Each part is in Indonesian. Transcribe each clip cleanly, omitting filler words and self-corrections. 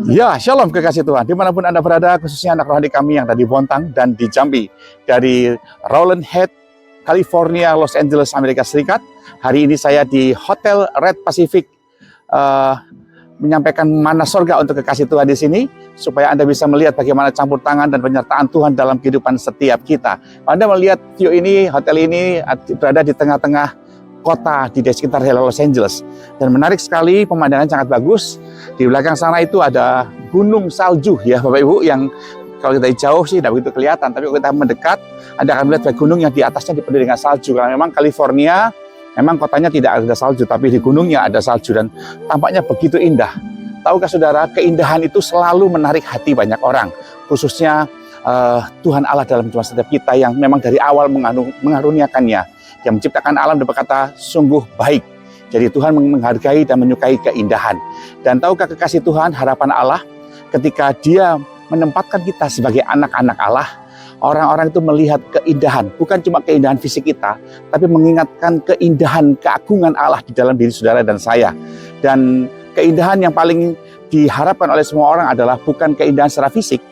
Ya, shalom kekasih Tuhan. Dimanapun Anda berada, khususnya anak rohani kami yang tadi Bontang dan di Jambi. Dari Rowland Head, California, Los Angeles, Amerika Serikat. Hari ini saya di Hotel Red Pacific menyampaikan mana surga untuk kekasih Tuhan di sini, supaya Anda bisa melihat bagaimana campur tangan dan penyertaan Tuhan dalam kehidupan setiap kita. Anda melihat view ini, hotel ini berada di tengah-tengah kota di sekitar Los Angeles, dan menarik sekali, pemandangan sangat bagus. Di belakang sana itu ada gunung salju ya Bapak Ibu, yang kalau kita jauh sih tidak begitu kelihatan, tapi kalau kita mendekat Anda akan melihat gunung yang di atasnya dipenuhi dengan salju. Karena memang California memang kotanya tidak ada salju, tapi di gunungnya ada salju dan tampaknya begitu indah. Tahukah saudara, keindahan itu selalu menarik hati banyak orang, khususnya Tuhan Allah dalam kehidupan setiap kita yang memang dari awal mengaruniakannya. Dia menciptakan alam dan berkata, sungguh baik. Jadi Tuhan menghargai dan menyukai keindahan. Dan tahukah kekasih Tuhan, harapan Allah ketika Dia menempatkan kita sebagai anak-anak Allah, orang-orang itu melihat keindahan, bukan cuma keindahan fisik kita, tapi mengingatkan keindahan, keagungan Allah di dalam diri saudara dan saya. Dan keindahan yang paling diharapkan oleh semua orang adalah bukan keindahan secara fisik.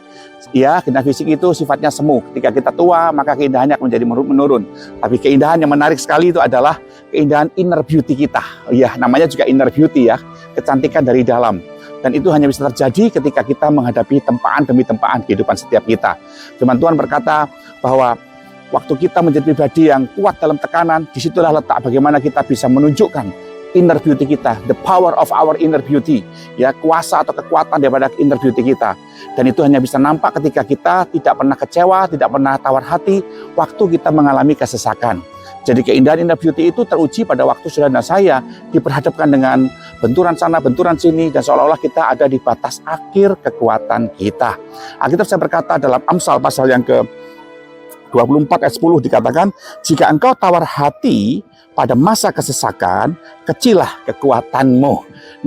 Ya, keindahan fisik itu sifatnya semu. Ketika kita tua, maka keindahannya akan menjadi menurun. Tapi keindahan yang menarik sekali itu adalah keindahan inner beauty kita. Ya, namanya juga inner beauty ya, kecantikan dari dalam. Dan itu hanya bisa terjadi ketika kita menghadapi tempaan demi tempaan kehidupan setiap kita. Firman Tuhan berkata bahwa waktu kita menjadi pribadi yang kuat dalam tekanan, disitulah letak bagaimana kita bisa menunjukkan inner beauty kita, the power of our inner beauty, ya, kuasa atau kekuatan daripada inner beauty kita. Dan itu hanya bisa nampak ketika kita tidak pernah kecewa, tidak pernah tawar hati waktu kita mengalami kesesakan. Jadi keindahan inner beauty itu teruji pada waktu saudara dan saya diperhadapkan dengan benturan sana, benturan sini, dan seolah-olah kita ada di batas akhir kekuatan kita. Alkitab saya berkata dalam Amsal pasal yang ke 24 ayat 10 dikatakan, jika engkau tawar hati pada masa kesesakan, kecilah kekuatanmu.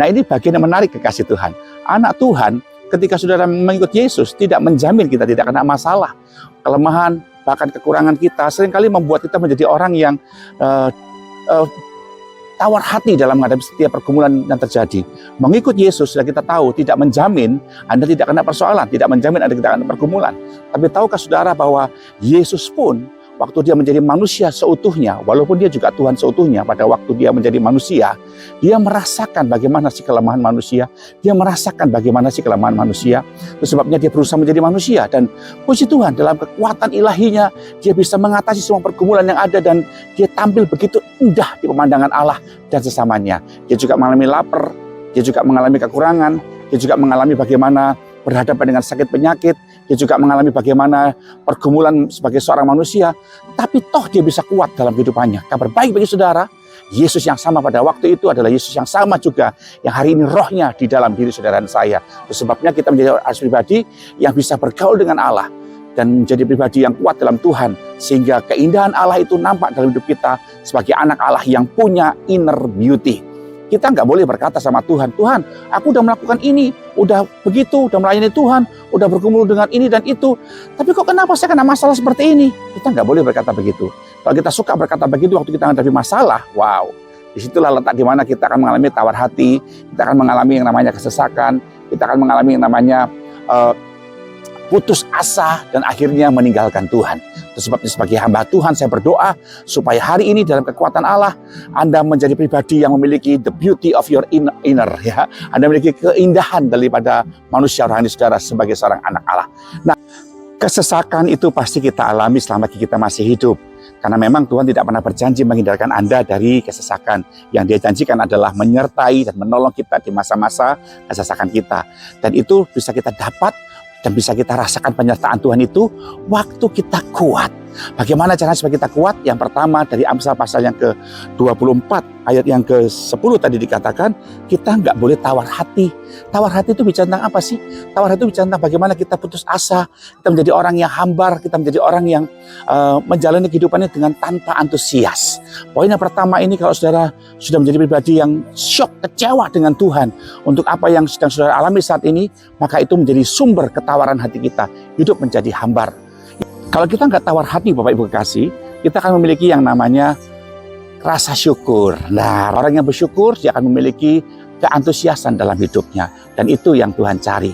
Nah, ini bagian yang menarik kekasih Tuhan. Anak Tuhan, ketika saudara mengikut Yesus, tidak menjamin kita tidak kena masalah. Kelemahan, bahkan kekurangan kita, seringkali membuat kita menjadi orang yang tawar hati dalam menghadapi setiap pergumulan yang terjadi. Mengikut Yesus, sudah kita tahu, tidak menjamin Anda tidak kena persoalan, tidak menjamin Anda tidak kena pergumulan. Tapi tahukah saudara bahwa Yesus pun, waktu dia menjadi manusia seutuhnya, walaupun dia juga Tuhan seutuhnya, pada waktu dia menjadi manusia, dia merasakan bagaimana sih kelemahan manusia, dia merasakan bagaimana sih kelemahan manusia. Itu sebabnya dia berusaha menjadi manusia, dan puji Tuhan dalam kekuatan ilahinya, dia bisa mengatasi semua pergumulan yang ada, dan dia tampil begitu indah di pemandangan Allah dan sesamanya. Dia juga mengalami lapar, dia juga mengalami kekurangan, dia juga mengalami bagaimana berhadapan dengan sakit penyakit, dia juga mengalami bagaimana pergumulan sebagai seorang manusia, tapi toh dia bisa kuat dalam kehidupannya. Kabar baik bagi saudara, Yesus yang sama pada waktu itu adalah Yesus yang sama juga yang hari ini rohnya di dalam diri saudara dan saya. Itu sebabnya kita menjadi orang pribadi yang bisa bergaul dengan Allah dan menjadi pribadi yang kuat dalam Tuhan, sehingga keindahan Allah itu nampak dalam hidup kita sebagai anak Allah yang punya inner beauty. Kita nggak boleh berkata sama Tuhan, Tuhan, aku udah melakukan ini, udah begitu, udah melayani Tuhan, udah bergumul dengan ini dan itu, tapi kok kenapa saya kena masalah seperti ini? Kita nggak boleh berkata begitu. Kalau kita suka berkata begitu waktu kita menghadapi masalah, wow, disitulah letak di mana kita akan mengalami tawar hati, kita akan mengalami yang namanya kesesakan, kita akan mengalami yang namanya putus asa, dan akhirnya meninggalkan Tuhan. Itu sebabnya sebagai hamba Tuhan saya berdoa supaya hari ini dalam kekuatan Allah Anda menjadi pribadi yang memiliki the beauty of your inner, ya. Anda memiliki keindahan daripada manusia rohani saudara sebagai seorang anak Allah. Nah, kesesakan itu pasti kita alami selama kita masih hidup. Karena memang Tuhan tidak pernah berjanji menghindarkan Anda dari kesesakan. Yang Dia janjikan adalah menyertai dan menolong kita di masa-masa kesesakan kita. Dan itu bisa kita dapat dan bisa kita rasakan penyertaan Tuhan itu waktu kita kuat. Bagaimana caranya supaya kita kuat? Yang pertama dari Amsal pasal yang ke-24 ayat yang ke-10 tadi dikatakan, kita nggak boleh tawar hati. Tawar hati itu bicara tentang apa sih? Tawar hati itu bicara tentang bagaimana kita putus asa, kita menjadi orang yang hambar, kita menjadi orang yang menjalani kehidupannya dengan tanpa antusias. Poin yang pertama ini, kalau saudara sudah menjadi pribadi yang shock, kecewa dengan Tuhan untuk apa yang sedang saudara alami saat ini, maka itu menjadi sumber ketawaran hati kita. Hidup menjadi hambar. Kalau kita nggak tawar hati Bapak Ibu kekasih, kita akan memiliki yang namanya rasa syukur. Nah, orang yang bersyukur dia akan memiliki keantusiasan dalam hidupnya. Dan itu yang Tuhan cari.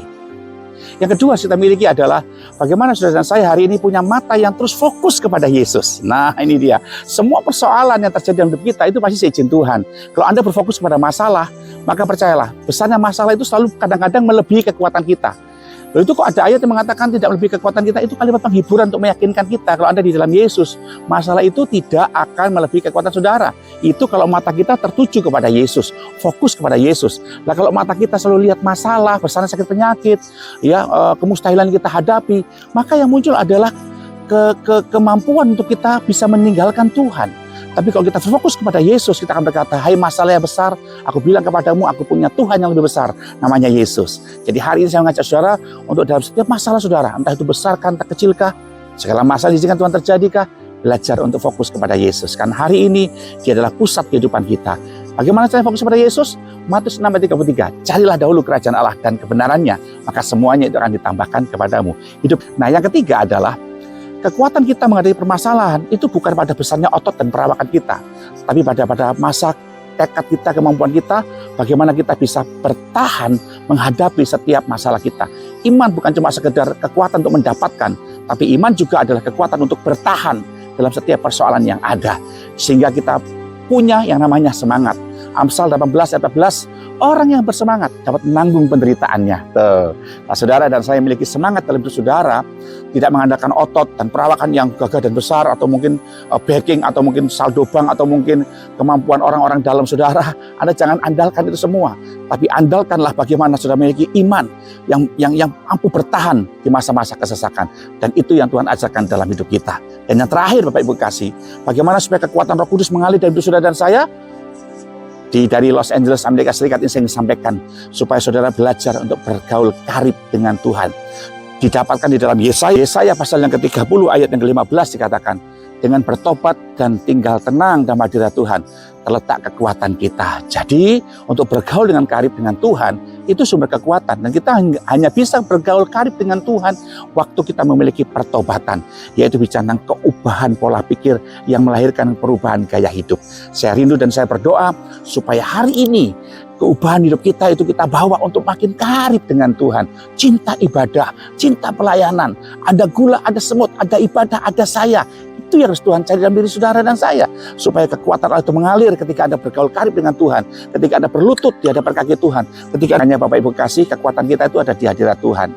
Yang kedua kita miliki adalah bagaimana saudara dan saya hari ini punya mata yang terus fokus kepada Yesus. Nah ini dia, semua persoalan yang terjadi dalam hidup kita itu pasti seizin Tuhan. Kalau Anda berfokus pada masalah, maka percayalah, besarnya masalah itu selalu kadang-kadang melebihi kekuatan kita. Lalu itu kok ada ayat yang mengatakan tidak melebihi kekuatan kita, itu kalimat penghiburan untuk meyakinkan kita. Kalau Anda di dalam Yesus, masalah itu tidak akan melebihi kekuatan saudara. Itu kalau mata kita tertuju kepada Yesus, fokus kepada Yesus. Nah kalau mata kita selalu lihat masalah, besarnya sakit penyakit, ya kemustahilan kita hadapi, maka yang muncul adalah kemampuan untuk kita bisa meninggalkan Tuhan. Tapi kalau kita fokus kepada Yesus, kita akan berkata, hai masalah yang besar, aku bilang kepadamu, aku punya Tuhan yang lebih besar, namanya Yesus. Jadi hari ini saya mengajak saudara untuk dalam setiap masalah saudara, entah itu besar kah, entah kecil kah, segala masalah izinkan Tuhan terjadi kah, belajar untuk fokus kepada Yesus. Karena hari ini dia adalah pusat kehidupan kita. Bagaimana cara fokus kepada Yesus? Matius 6:33, carilah dahulu kerajaan Allah dan kebenarannya, maka semuanya itu akan ditambahkan kepadamu. Hidup. Nah yang ketiga adalah kekuatan kita menghadapi permasalahan itu bukan pada besarnya otot dan perawakan kita, tapi pada masa tekad kita, kemampuan kita, bagaimana kita bisa bertahan menghadapi setiap masalah kita. Iman bukan cuma sekedar kekuatan untuk mendapatkan, tapi iman juga adalah kekuatan untuk bertahan dalam setiap persoalan yang ada. Sehingga kita punya yang namanya semangat. Amsal 18:14, orang yang bersemangat dapat menanggung penderitaannya. Nah, saudara dan saya memiliki semangat dalam hidup saudara, tidak mengandalkan otot dan perawakan yang gagah dan besar, atau mungkin backing, atau mungkin saldo bank, atau mungkin kemampuan orang-orang dalam saudara. Anda jangan andalkan itu semua, tapi andalkanlah bagaimana saudara memiliki iman yang mampu bertahan di masa-masa kesesakan. Dan itu yang Tuhan ajarkan dalam hidup kita. Dan yang terakhir Bapak Ibu kasih, bagaimana supaya kekuatan Roh Kudus mengalir dalam hidup saudara dan saya? Dari Los Angeles, Amerika Serikat ini saya ingin sampaikan supaya saudara belajar untuk bergaul karib dengan Tuhan. Didapatkan di dalam Yesaya pasal yang ke-30 ayat yang ke-15 dikatakan, dengan bertobat dan tinggal tenang dalam hadirat Tuhan terletak kekuatan kita. Jadi untuk bergaul dengan karib dengan Tuhan itu sumber kekuatan, dan kita hanya bisa bergaul karib dengan Tuhan waktu kita memiliki pertobatan, yaitu bicara tentang keubahan pola pikir yang melahirkan perubahan gaya hidup. Saya rindu dan saya berdoa supaya hari ini keubahan hidup kita itu kita bawa untuk makin karib dengan Tuhan. Cinta ibadah, cinta pelayanan, ada gula, ada semut, ada ibadah, ada saya. Itu yang harus Tuhan cari dalam diri saudara dan saya, supaya kekuatan Allah itu mengalir ketika Anda bergaul karib dengan Tuhan, ketika Anda berlutut di hadapan kaki Tuhan, ketika hanya Bapak Ibu kasih, kekuatan kita itu ada di hadirat Tuhan.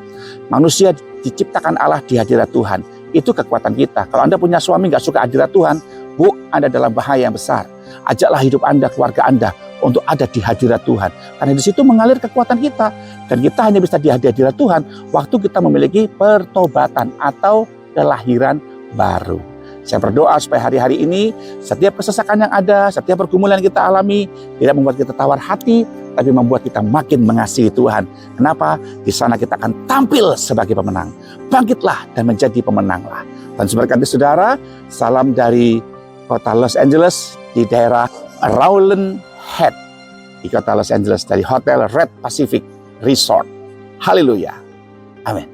Manusia diciptakan Allah di hadirat Tuhan, itu kekuatan kita. Kalau Anda punya suami nggak suka hadirat Tuhan, Bu, Anda dalam bahaya yang besar. Ajaklah hidup Anda, keluarga Anda untuk ada di hadirat Tuhan, karena di situ mengalir kekuatan kita, dan kita hanya bisa di hadirat Tuhan waktu kita memiliki pertobatan atau kelahiran baru. Saya berdoa supaya hari-hari ini setiap kesesakan yang ada, setiap pergumulan yang kita alami tidak membuat kita tawar hati, tapi membuat kita makin mengasihi Tuhan. Kenapa? Di sana kita akan tampil sebagai pemenang. Bangkitlah dan menjadi pemenanglah. Dan seberkati saudara, salam dari kota Los Angeles di daerah Rowland Head di kota Los Angeles, dari Hotel Red Pacific Resort. Haleluya. Amin.